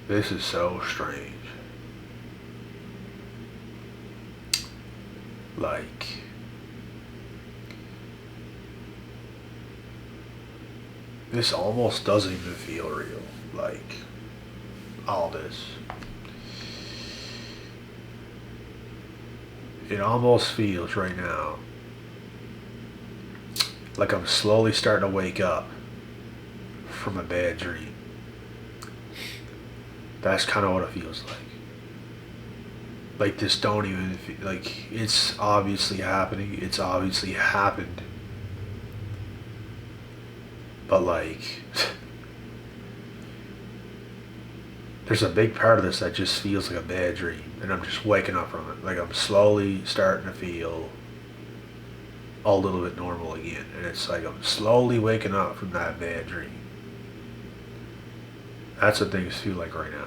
This is so strange. Like, this almost doesn't even feel real. Like, all this. It almost feels right now like I'm slowly starting to wake up from a bad dream. That's kind of what it feels like. Like this don't even feel, like it's obviously happening. It's obviously happened. But like there's a big part of this that just feels like a bad dream and I'm just waking up from it. Like I'm slowly starting to feel a little bit normal again. And it's like I'm slowly waking up from that bad dream. That's what things feel like right now.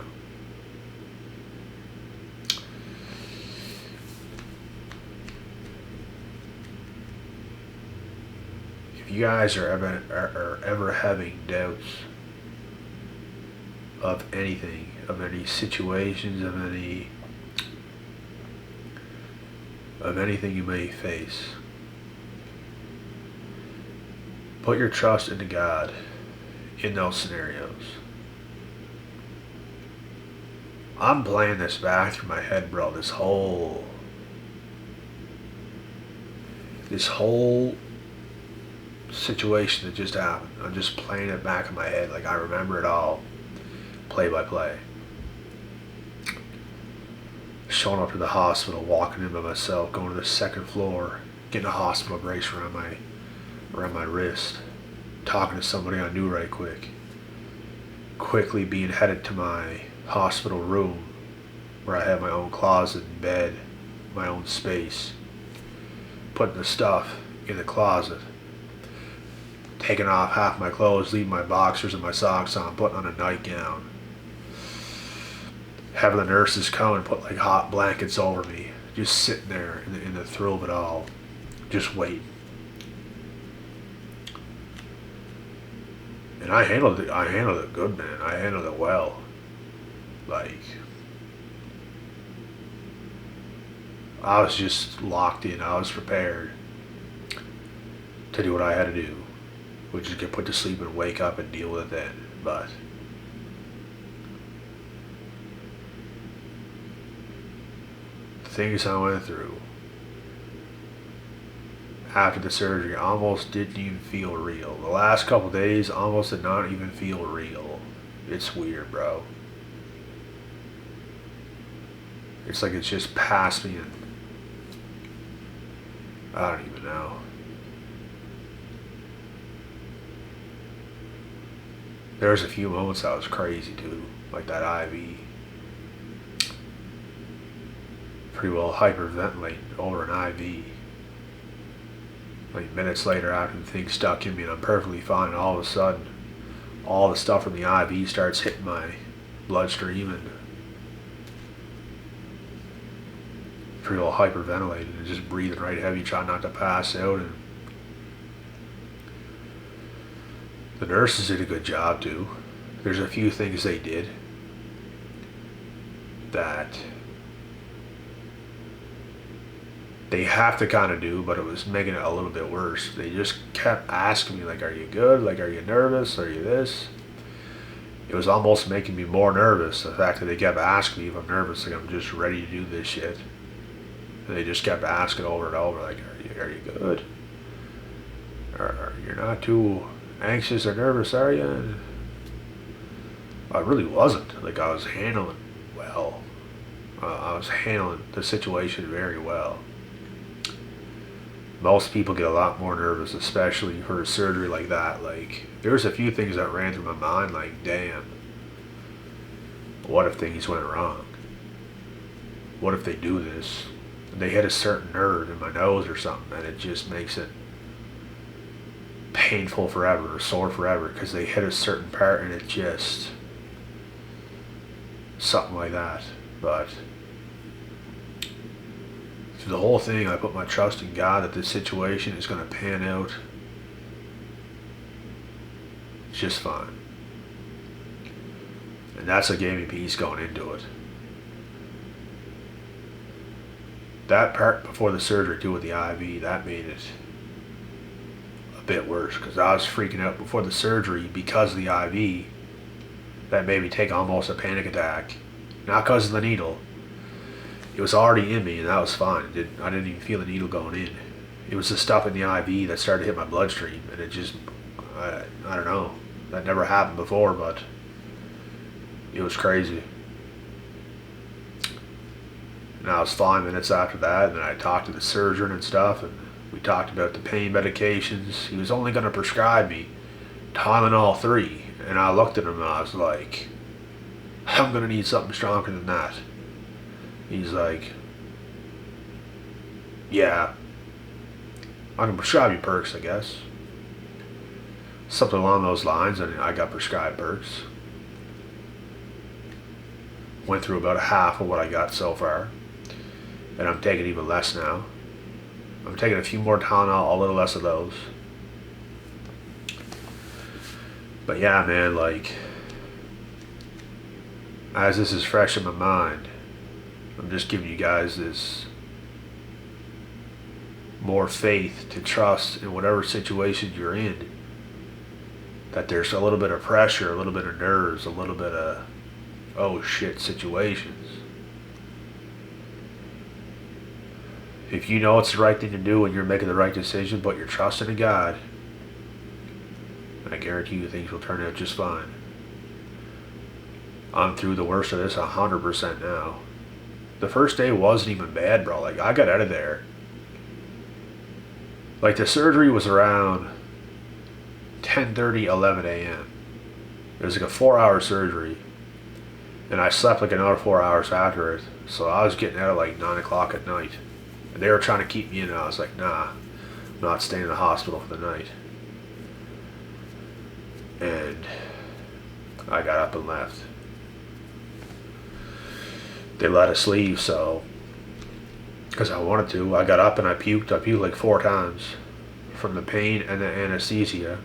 If you guys are ever having doubts of anything, of any situations, of anything you may face, put your trust into God in those scenarios. I'm playing this back through my head, bro. This whole situation that just happened. I'm just playing it back in my head like I remember it all, play by play. Showing up to the hospital, walking in by myself, going to the second floor, getting a hospital brace around my wrist, talking to somebody I knew right quick, quickly being headed to my hospital room where I have my own closet and bed, my own space, putting the stuff in the closet, taking off half my clothes, leaving my boxers and my socks on, putting on a nightgown, having the nurses come and put like hot blankets over me, just sitting there in the thrill of it all, just waiting. And I handled it. I handled it good, man. I handled it well. Like, I was just locked in. I was prepared to do what I had to do, which is get put to sleep and wake up and deal with it then. But the things I went through after the surgery almost didn't even feel real. The last couple days almost did not even feel real. It's weird, bro. It's like it's just past me and I don't even know. There was a few moments that was crazy too, like that IV. Pretty well hyperventilating over an IV. Like minutes later, after the thing stuck in me and I'm perfectly fine, and all of a sudden, all the stuff from the IV starts hitting my bloodstream and pretty well hyperventilating and just breathing right heavy, trying not to pass out. And the nurses did a good job too. There's a few things they did that they have to kind of do, but it was making it a little bit worse. They just kept asking me, like, are you good? Like, are you nervous? Are you this? It was almost making me more nervous, the fact that they kept asking me if I'm nervous, like I'm just ready to do this shit. And they just kept asking over and over, like, are you good? Or you're not too anxious or nervous, are you? And I really wasn't. Like, I was handling well. I was handling the situation very well. Most people get a lot more nervous, especially for a surgery like that. Like, there's a few things that ran through my mind, like, damn, what if things went wrong? What if they do this? And they hit a certain nerve in my nose or something, and it just makes it painful forever or sore forever because they hit a certain part and it just, something like that. But through the whole thing, I put my trust in God that this situation is going to pan out just fine. And that's what gave me peace going into it. That part before the surgery too with the IV, that made it a bit worse because I was freaking out before the surgery because of the IV. That made me take almost a panic attack. Not because of the needle. It was already in me and that was fine. I didn't even feel the needle going in. It was the stuff in the IV that started to hit my bloodstream and it just, I don't know. That never happened before, but it was crazy. And I was 5 minutes after that, and then I talked to the surgeon and stuff, and we talked about the pain medications. He was only going to prescribe me Tylenol 3, and I looked at him and I was like, I'm going to need something stronger than that. He's like, yeah, I can prescribe you perks, I guess. Something along those lines, and I got prescribed perks. Went through about a half of what I got so far. And I'm taking even less now. I'm taking a few more Tylenol, a little less of those. But yeah, man, like, as this is fresh in my mind, I'm just giving you guys this more faith to trust in whatever situation you're in. That there's a little bit of pressure, a little bit of nerves, a little bit of oh shit situations. If you know it's the right thing to do and you're making the right decision, but you're trusting in God, I guarantee you things will turn out just fine. I'm through the worst of this 100% now. The first day wasn't even bad, bro. Like, I got out of there. Like, the surgery was around 10:30, 11 a.m. It was like a 4-hour surgery. And I slept like another 4 hours after it. So I was getting out at like 9 o'clock at night. And they were trying to keep me in and I was like, nah, I'm not staying in the hospital for the night. And I got up and left. They let us leave, so because I wanted to. I got up and I puked. I puked like 4 times from the pain and the anesthesia.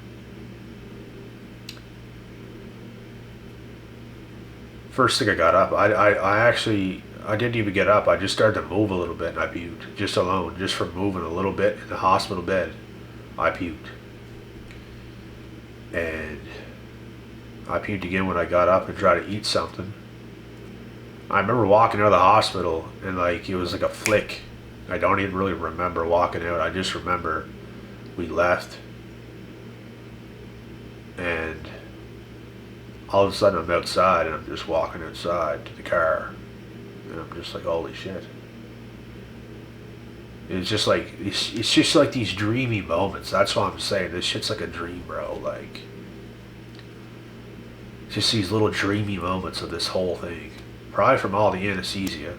First thing I got up, I didn't even get up. I just started to move a little bit and I puked. Just alone, just from moving a little bit in the hospital bed, I puked. And I puked again when I got up and tried to eat something. I remember walking out of the hospital and like it was like a flick. I don't even really remember walking out. I just remember we left and all of a sudden I'm outside and I'm just walking outside to the car and I'm just like, holy shit. It's just like it's just like these dreamy moments. That's what I'm saying. This shit's like a dream, bro. Like just these little dreamy moments of this whole thing. Probably from all the anesthesia,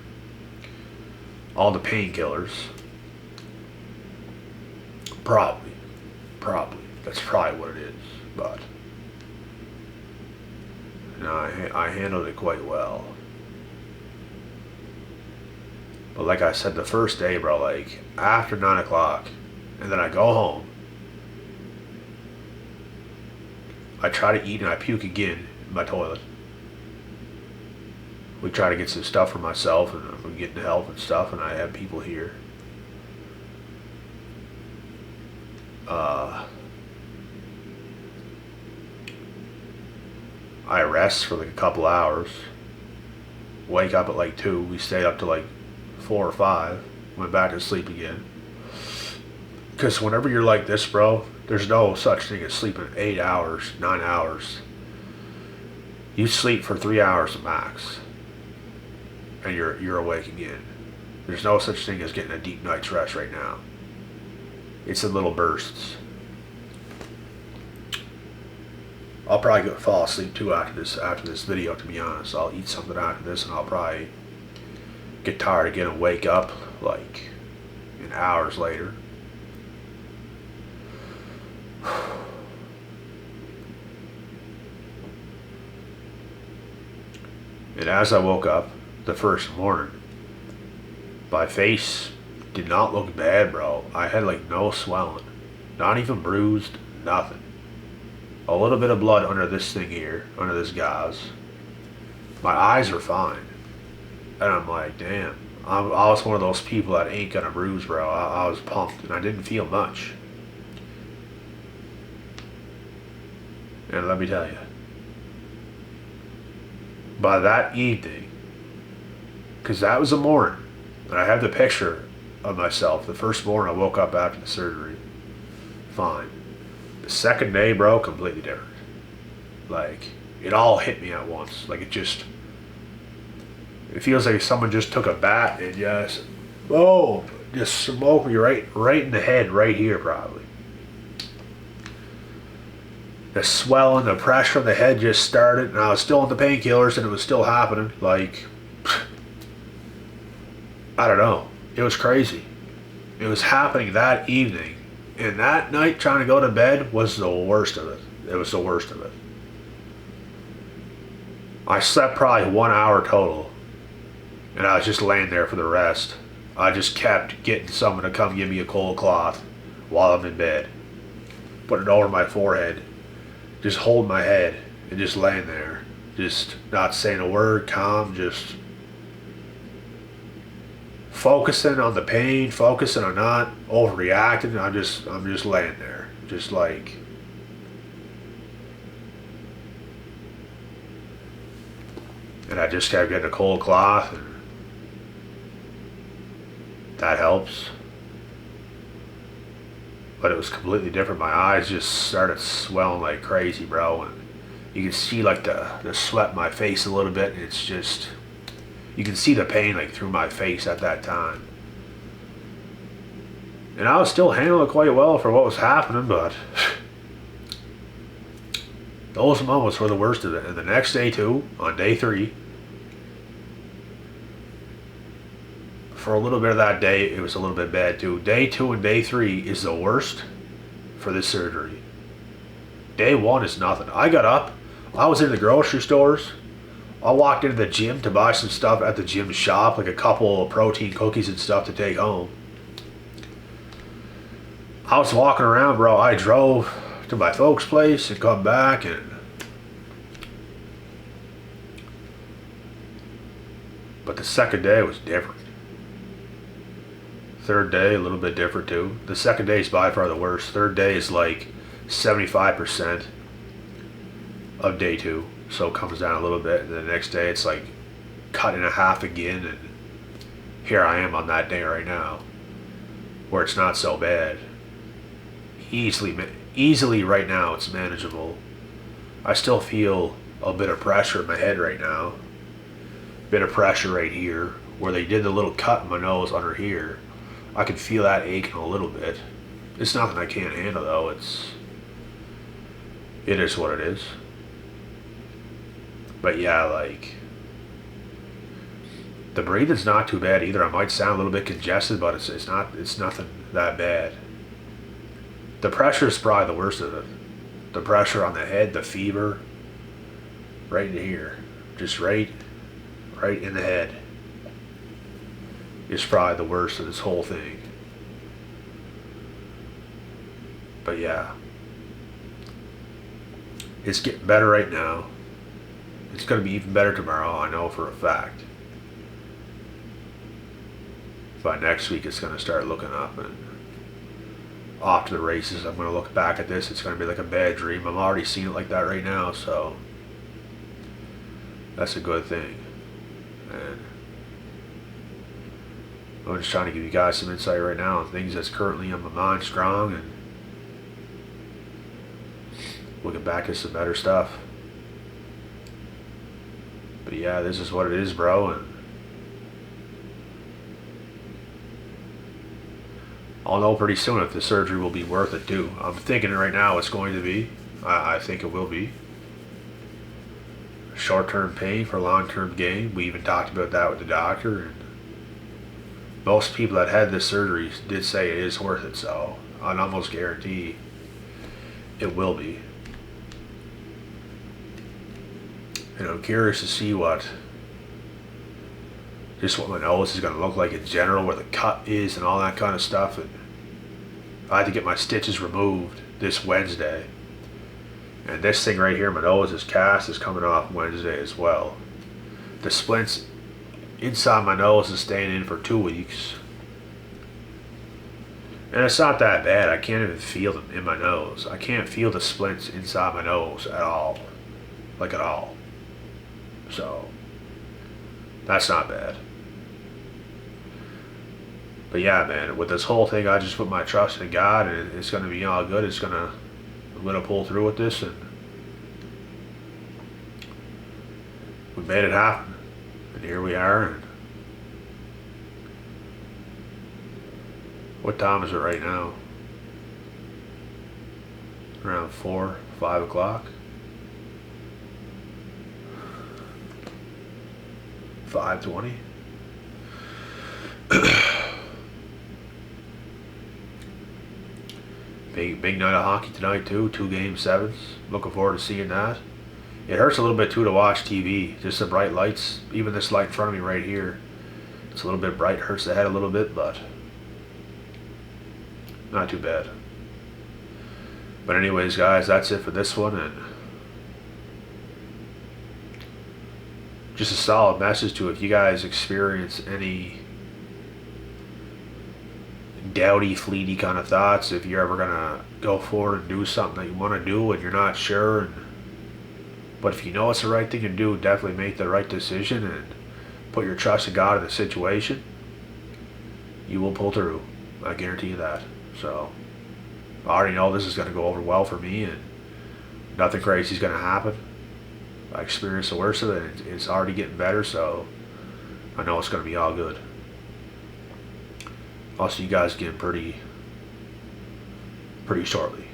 all the painkillers. Probably. That's probably what it is. But no, I handled it quite well. But like I said, the first day, bro, like after 9 o'clock, and then I go home. I try to eat and I puke again in my toilet. We try to get some stuff for myself and I'm getting help and stuff and I have people here. I rest for like a couple hours. Wake up at like 2. We stayed up to like 4 or 5. Went back to sleep again. Because whenever you're like this, bro, there's no such thing as sleeping 8 hours, 9 hours. You sleep for 3 hours max. And you're awake again. There's no such thing as getting a deep night's rest right now. It's in little bursts. I'll probably fall asleep too after this video, to be honest. I'll eat something after this and I'll probably get tired again and wake up like in hours later. And as I woke up the first morning, my face did not look bad, bro. I had like no swelling, not even bruised, nothing. A little bit of blood under this thing here, under this gauze. My eyes are fine. And I'm like, damn. I was one of those people that ain't gonna bruise, bro. I was pumped and I didn't feel much. And let me tell you, by that evening, because that was the morning, and I have the picture of myself the first morning I woke up after the surgery, fine. The second day, bro, completely different. Like, it all hit me at once. Like, it feels like someone just took a bat and boom, just smoked me right in the head, right here, probably. The swelling, the pressure on the head just started, and I was still on the painkillers, and it was still happening. Like, I don't know. It was crazy. It was happening that evening, and that night trying to go to bed was the worst of it. It was the worst of it. I slept probably 1 hour total, and I was just laying there for the rest. I just kept getting someone to come give me a cold cloth while I'm in bed, put it over my forehead, just holding my head and just laying there, just not saying a word, calm, just focusing on the pain, focusing on not overreacting. I'm just laying there, just like. And I just kept getting a cold cloth, and that helps. But it was completely different. My eyes just started swelling like crazy, bro. And you can see like the sweat in my face a little bit. And it's just, you can see the pain like through my face at that time. And I was still handling it quite well for what was happening, but those moments were the worst of it. And the next day too, on day 3, for a little bit of that day, it was a little bit bad too. Day 2 and day 3 is the worst for this surgery. Day 1 is nothing. I got up, I was in the grocery stores, I walked into the gym to buy some stuff at the gym shop, like a couple of protein cookies and stuff to take home. I was walking around, bro. I drove to my folks' place and come back, but the second day was different. Third day, a little bit different too. The second day is by far the worst. Third day is like 75% of day 2. So it comes down a little bit. And the next day it's like cut in half again. And here I am on that day right now, where it's not so bad. Easily right now it's manageable. I still feel a bit of pressure in my head right now. Bit of pressure right here, where they did the little cut in my nose under here. I can feel that aching a little bit. It's nothing I can't handle though. It is what it is. But yeah, like, the breathing's not too bad either. I might sound a little bit congested, but it's nothing that bad. The pressure is probably the worst of it. The pressure on the head, the fever, right in here, just right in the head, is probably the worst of this whole thing. But yeah, it's getting better right now. It's going to be even better tomorrow, I know for a fact. By next week it's going to start looking up, and off to the races. I'm going to look back at this, it's going to be like a bad dream. I'm already seeing it like that right now, so that's a good thing. And I'm just trying to give you guys some insight right now on things that's currently on my mind strong, and we'll get back to some better stuff. But yeah, this is what it is, bro, and I'll know pretty soon if the surgery will be worth it too. I'm thinking right now it's going to be. I think it will be. Short-term pain for long-term gain. We even talked about that with the doctor, and most people that had this surgery did say it is worth it, so I'd almost guarantee it will be. And I'm curious to see what my nose is going to look like in general, where the cut is and all that kind of stuff. And I had to get my stitches removed this Wednesday. And this thing right here, my nose, this cast is coming off Wednesday as well. the splints inside my nose is staying in for 2 weeks. And it's not that bad. I can't even feel them in my nose. I can't feel the splints inside my nose at all. Like at all. So, that's not bad. But yeah, man, with this whole thing, I just put my trust in God, and it's going to be all good. I'm going to pull through with this, and we made it happen. And here we are. And what time is it right now? Around 4, 5 o'clock. 5:20. Big night of hockey tonight too. 2 game sevens. Looking forward to seeing that. It hurts a little bit too to watch TV. Just the bright lights. Even this light in front of me right here. It's a little bit bright. Hurts the head a little bit, but not too bad. But anyways, guys, that's it for this one, and just a solid message to if you guys experience any doubty, fleety kind of thoughts, if you're ever gonna go forward and do something that you want to do and you're not sure, but if you know it's the right thing to do, definitely make the right decision and put your trust in God in the situation. You will pull through. I guarantee you that. So I already know this is going to go over well for me, and nothing crazy is going to happen. I experienced the worst of it, and it's already getting better, so I know it's going to be all good. I'll see you guys again pretty shortly.